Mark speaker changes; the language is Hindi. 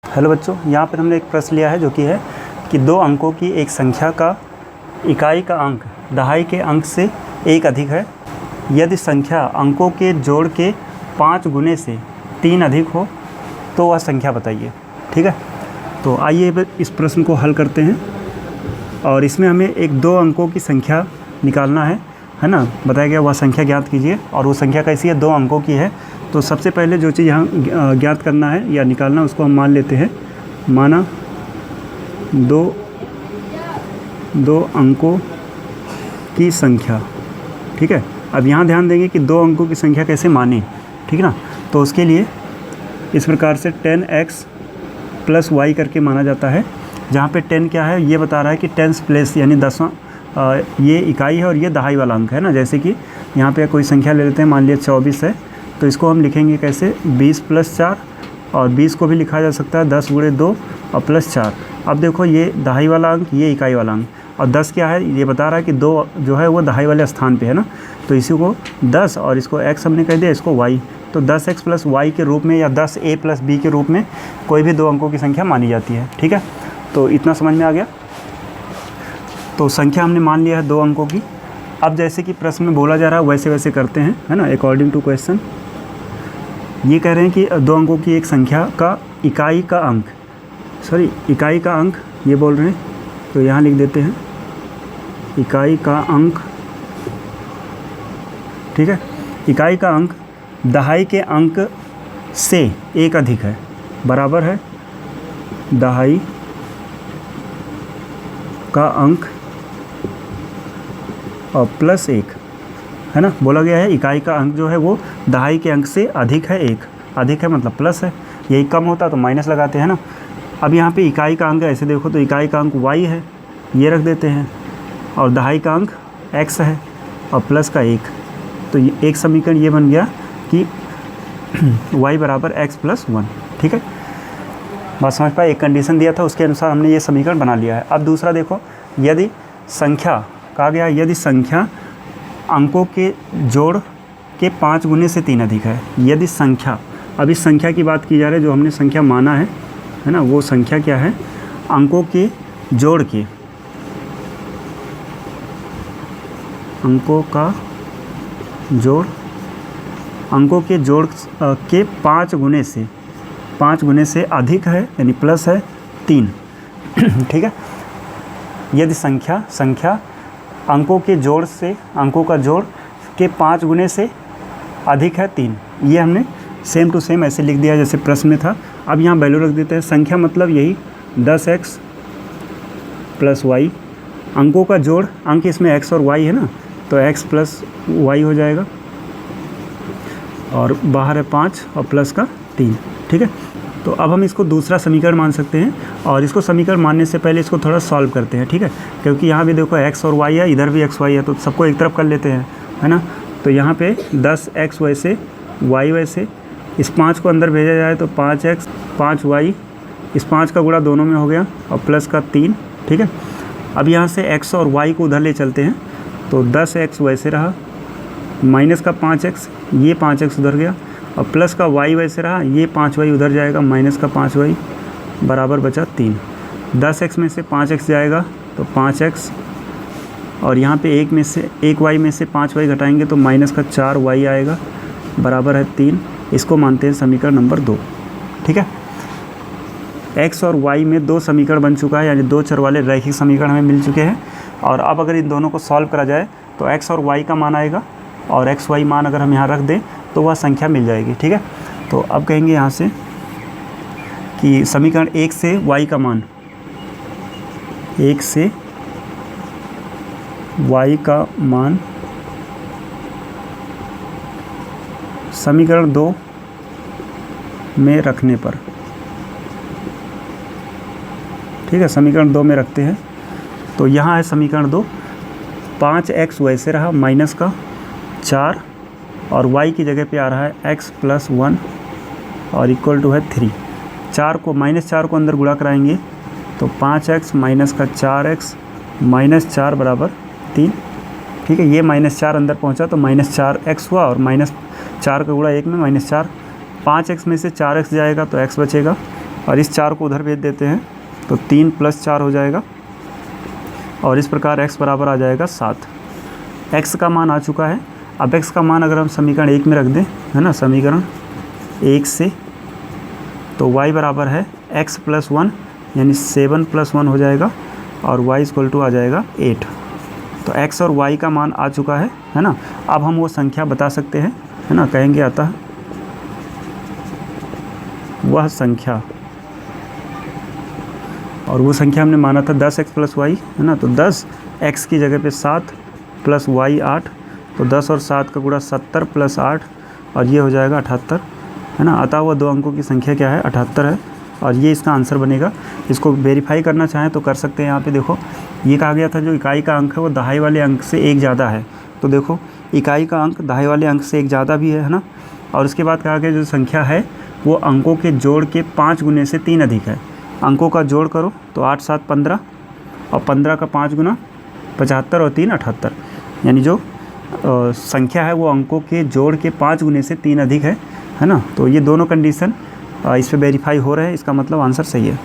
Speaker 1: हेलो बच्चों, यहाँ पर हमने एक प्रश्न लिया है जो कि है कि दो अंकों की एक संख्या का इकाई का अंक दहाई के अंक से एक अधिक है। यदि संख्या अंकों के जोड़ के 5 गुने से 3 अधिक हो तो वह संख्या बताइए। ठीक है, तो आइए इस प्रश्न को हल करते हैं। और इसमें हमें एक दो अंकों की संख्या निकालना है ना। बताया गया वह संख्या ज्ञात कीजिए, और वो संख्या कैसी है, 2 अंकों की है। तो सबसे पहले जो चीज़ यहाँ ज्ञात करना है या निकालना, उसको हम मान लेते हैं। माना दो अंकों की संख्या। ठीक है, अब यहाँ ध्यान देंगे कि 2 अंकों की संख्या कैसे माने। ठीक है ना, तो उसके लिए इस प्रकार से 10x + y करके माना जाता है, जहाँ पे 10 क्या है, ये बता रहा है कि 10th प्लेस यानी 10वां ये इकाई है और ये दहाई वाला अंक है ना। जैसे कि यहाँ पे कोई संख्या ले लेते हैं, मान लिया 24 है, तो इसको हम लिखेंगे कैसे, 20 + 4, और 20 को भी लिखा जा सकता है 10 × 2 और +4। अब देखो ये दहाई वाला अंक, ये इकाई वाला अंक, और 10 क्या है, ये बता रहा है कि 2 जो है वो दहाई वाले स्थान पे है ना। तो इसी को 10 और इसको x हमने कह दिया, इसको y, तो 10x + y के रूप में या 10a + b के रूप में कोई भी 2 अंकों की संख्या मानी जाती है। ठीक है, तो इतना समझ में आ गया। तो संख्या हमने मान लिया है 2 अंकों की। अब जैसे कि प्रश्न में बोला जा रहा है वैसे वैसे करते हैं, है ना, अकॉर्डिंग टू क्वेश्चन। ये कह रहे हैं कि 2 अंकों की एक संख्या का इकाई का अंक ये बोल रहे हैं, तो यहाँ लिख देते हैं इकाई का अंक। ठीक है, इकाई का अंक दहाई के अंक से एक अधिक है, बराबर है दहाई का अंक और +1, है ना। बोला गया है इकाई का अंक जो है वो दहाई के अंक से अधिक है, एक अधिक है मतलब प्लस है, यही कम होता तो माइनस लगाते हैं ना। अब यहाँ पे इकाई का अंक ऐसे देखो तो इकाई का अंक y है, ये रख देते हैं, और दहाई का अंक x है और प्लस का 1, तो एक समीकरण ये बन गया कि y = x + 1। ठीक है, बात समझ पाए। एक कंडीशन दिया था, उसके अनुसार हमने ये समीकरण बना लिया है। अब दूसरा देखो, यदि संख्या कहा गया, यदि संख्या अंकों के जोड़ के 5 गुने से 3 अधिक है। यदि संख्या, अब इस संख्या की बात की जा रही है, जो हमने संख्या माना है ना, वो संख्या क्या है, अंकों के जोड़ के, अंकों के जोड़ के 5 गुने से अधिक है, यानी प्लस है 3। ठीक है, यदि संख्या अंकों के जोड़ के 5 गुने से अधिक है 3, ये हमने सेम टू सेम ऐसे लिख दिया जैसे प्रश्न में था। अब यहाँ वैल्यू रख देते हैं। संख्या मतलब यही 10x + y, अंकों का जोड़, अंक इसमें x और y है ना, तो x + y हो जाएगा, और बाहर है 5 और प्लस का 3। ठीक है, तो अब हम इसको दूसरा समीकरण मान सकते हैं, और इसको समीकरण मानने से पहले इसको थोड़ा सॉल्व करते हैं। ठीक है, क्योंकि यहाँ भी देखो x और y है, इधर भी x y है, तो सबको एक तरफ कर लेते हैं, है ना। तो यहाँ पे 10x वैसे, y वैसे, इस 5 को अंदर भेजा जाए तो 5x 5y, इस 5 का गुणा दोनों में हो गया, और प्लस का 3। ठीक है, अब यहाँ से x और y को उधर ले चलते हैं, तो 10x वैसे रहा, माइनस का 5x, ये 5x उधर गया, और प्लस का y वैसे रहा, ये 5y उधर जाएगा, माइनस का 5y बराबर बचा 3। 10x में से 5x जाएगा तो 5x, और यहाँ पे 1 y में से 5y घटाएंगे तो माइनस का 4y आएगा, बराबर है 3। इसको मानते हैं समीकरण नंबर 2। ठीक है, x और y में 2 समीकरण बन चुका है, यानी 2 चर वाले रैखिक समीकरण हमें मिल चुके हैं। और अब अगर इन दोनों को सॉल्व करा जाए तो x और y का मान आएगा, और x y मान अगर हम यहाँ रख दें तो वह संख्या मिल जाएगी। ठीक है, तो अब कहेंगे यहाँ से कि समीकरण 1 से y का मान, 1 से y का मान समीकरण 2 में रखने पर, ठीक है, समीकरण 2 में रखते हैं। तो यहाँ है समीकरण 2, 5x वैसे रहा, माइनस का 4, और y की जगह पे आ रहा है x + 1 और इक्वल टू है 3। 4 को अंदर गुणा कराएंगे तो 5x माइनस का 4x -4 बराबर 3। ठीक है, ये -4 अंदर पहुंचा तो -4x हुआ, और -4 का गुणा 1 में -4, 5x में से 4x जाएगा तो x बचेगा, और इस 4 को उधर भेज देते हैं तो 3 + 4 हो जाएगा और इस प्रकार x बराबर आ जाएगा 7। x का मान आ चुका है। अब x का मान अगर हम समीकरण 1 में रख दें, है ना, समीकरण 1 से, तो y बराबर है x + 1 यानी 7 + 1 हो जाएगा और y = आ जाएगा 8। तो x और y का मान आ चुका है ना। अब हम वो संख्या बता सकते हैं, है ना, कहेंगे अतः वह संख्या, और वो संख्या हमने माना था 10x + y, है ना, तो 10x की जगह पे 7 + y 8, तो 10 और 7 का गुणा 70 + 8 और ये हो जाएगा 78, है ना। अतः वह 2 अंकों की संख्या क्या है, 78 है और ये इसका आंसर बनेगा। इसको वेरीफाई करना चाहें तो कर सकते हैं। यहाँ पे देखो ये कहा गया था जो इकाई का अंक है वो दहाई वाले अंक से 1 ज़्यादा है, तो देखो इकाई का अंक दहाई वाले अंक से 1 ज़्यादा भी है ना। और उसके बाद कहा गया जो संख्या है वो अंकों के जोड़ के 5 गुने से 3 अधिक है। अंकों का जोड़ करो तो 8 7 15 और 15 का 5 गुना 75 और 3 78, यानी जो संख्या है वो अंकों के जोड़ के 5 गुने से 3 अधिक है ना। तो ये दोनों कंडीशन इस पे वेरीफाई हो रहे हैं, इसका मतलब आंसर सही है।